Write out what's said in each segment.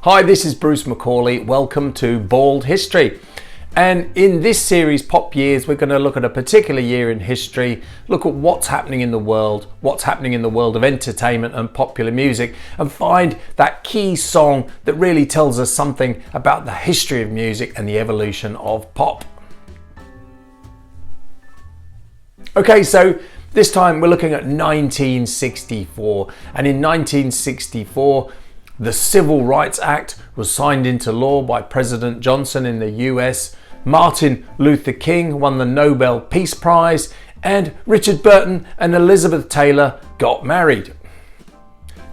Hi, this is Bruce Macaulay. Welcome to Bald History. And in this series, Pop Years, we're going to look at a particular year in history, look at what's happening in the world of entertainment and popular music, and find that key song that really tells us something about the history of music and the evolution of pop. Okay, so this time we're looking at 1964, and in 1964, the Civil Rights Act was signed into law by President Johnson in the US. Martin Luther King won the Nobel Peace Prize, and Richard Burton and Elizabeth Taylor got married.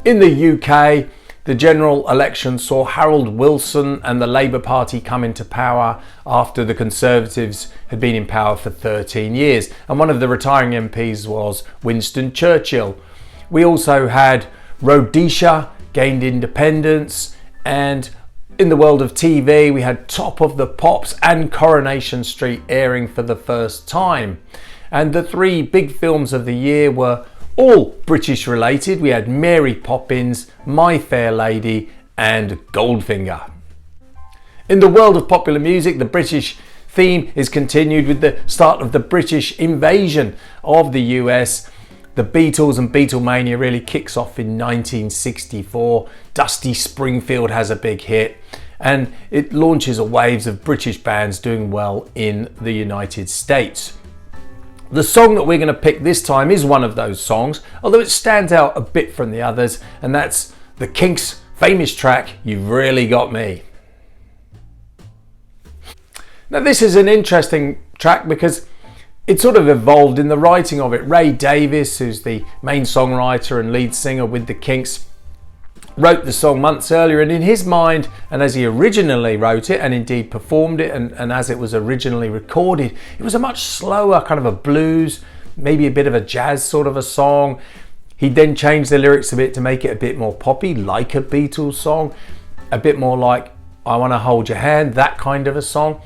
In the UK, the general election saw Harold Wilson and the Labour Party come into power after the Conservatives had been in power for 13 years, and one of the retiring MPs was Winston Churchill. We also had Rhodesia gained independence, and in the world of TV, we had Top of the Pops and Coronation Street airing for the first time. And the three big films of the year were all British related. We had Mary Poppins, My Fair Lady and Goldfinger. In the world of popular music, the British theme is continued with the start of the British invasion of the US. The Beatles and Beatlemania really kicks off in 1964. Dusty Springfield has a big hit, and it launches a wave of British bands doing well in the United States. The song that we're going to pick this time is one of those songs, although it stands out a bit from the others, and that's the Kinks' famous track, You've Really Got Me. Now this is an interesting track because it sort of evolved in the writing of it. Ray Davies, who's the main songwriter and lead singer with the Kinks, wrote the song months earlier, and in his mind, and as he originally wrote it and indeed performed it, and as it was originally recorded, it was a much slower kind of a blues, maybe a bit of a jazz sort of a song. He then changed the lyrics a bit to make it a bit more poppy, like a Beatles song, a bit more like I Want to Hold Your Hand, that kind of a song.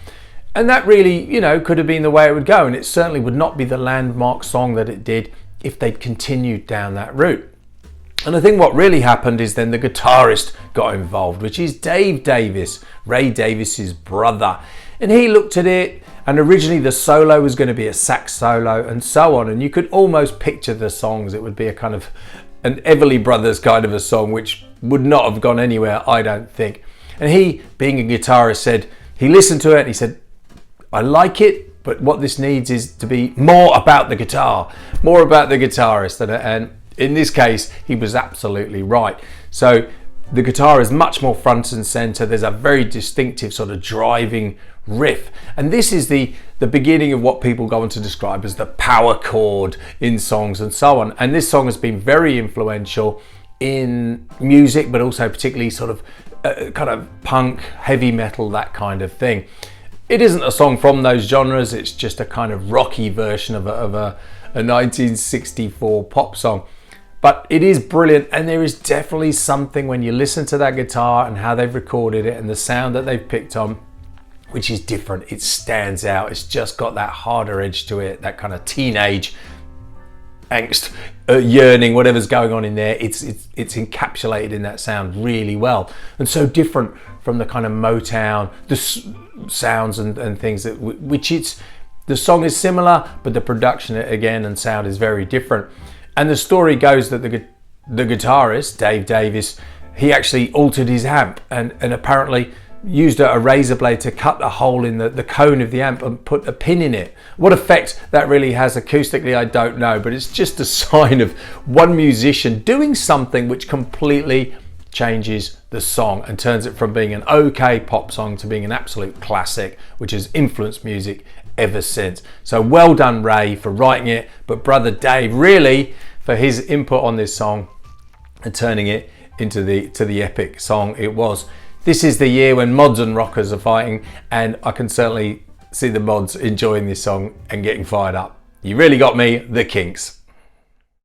And that really, could have been the way it would go, and it certainly would not be the landmark song that it did if they'd continued down that route. And I think what really happened is then the guitarist got involved, which is Dave Davies, Ray Davies's brother. And he looked at it, and originally the solo was going to be a sax solo and so on, and you could almost picture the songs. It would be a kind of an Everly Brothers kind of a song, which would not have gone anywhere, I don't think. And he, being a guitarist, said, he listened to it and he said, I like it, but what this needs is to be more about the guitar, more about the guitarist. And in this case, he was absolutely right. So the guitar is much more front and center. There's a very distinctive sort of driving riff. And this is the beginning of what people go on to describe as the power chord in songs and so on. And this song has been very influential in music, but also particularly sort of kind of punk, heavy metal, that kind of thing. It isn't a song from those genres, it's just a kind of rocky version of a 1964 pop song. But it is brilliant, and there is definitely something when you listen to that guitar and how they've recorded it and the sound that they've picked on, which is different. It stands out. It's just got that harder edge to it, that kind of teenage angst, yearning, whatever's going on in there. It's encapsulated in that sound really well, and so different from the kind of Motown, the sounds and things that the song is similar, but the production again and sound is very different. And the story goes that the guitarist Dave Davies, he actually altered his amp and apparently used a razor blade to cut a hole in the cone of the amp and put a pin in it. What effect that really has acoustically, I don't know, but it's just a sign of one musician doing something which completely changes the song and turns it from being an okay pop song to being an absolute classic, which has influenced music ever since. So well done, Ray, for writing it, but brother Dave really for his input on this song and turning it into the epic song it was. This is the year when mods and rockers are fighting, and I can certainly see the mods enjoying this song and getting fired up. You Really Got Me, the Kinks.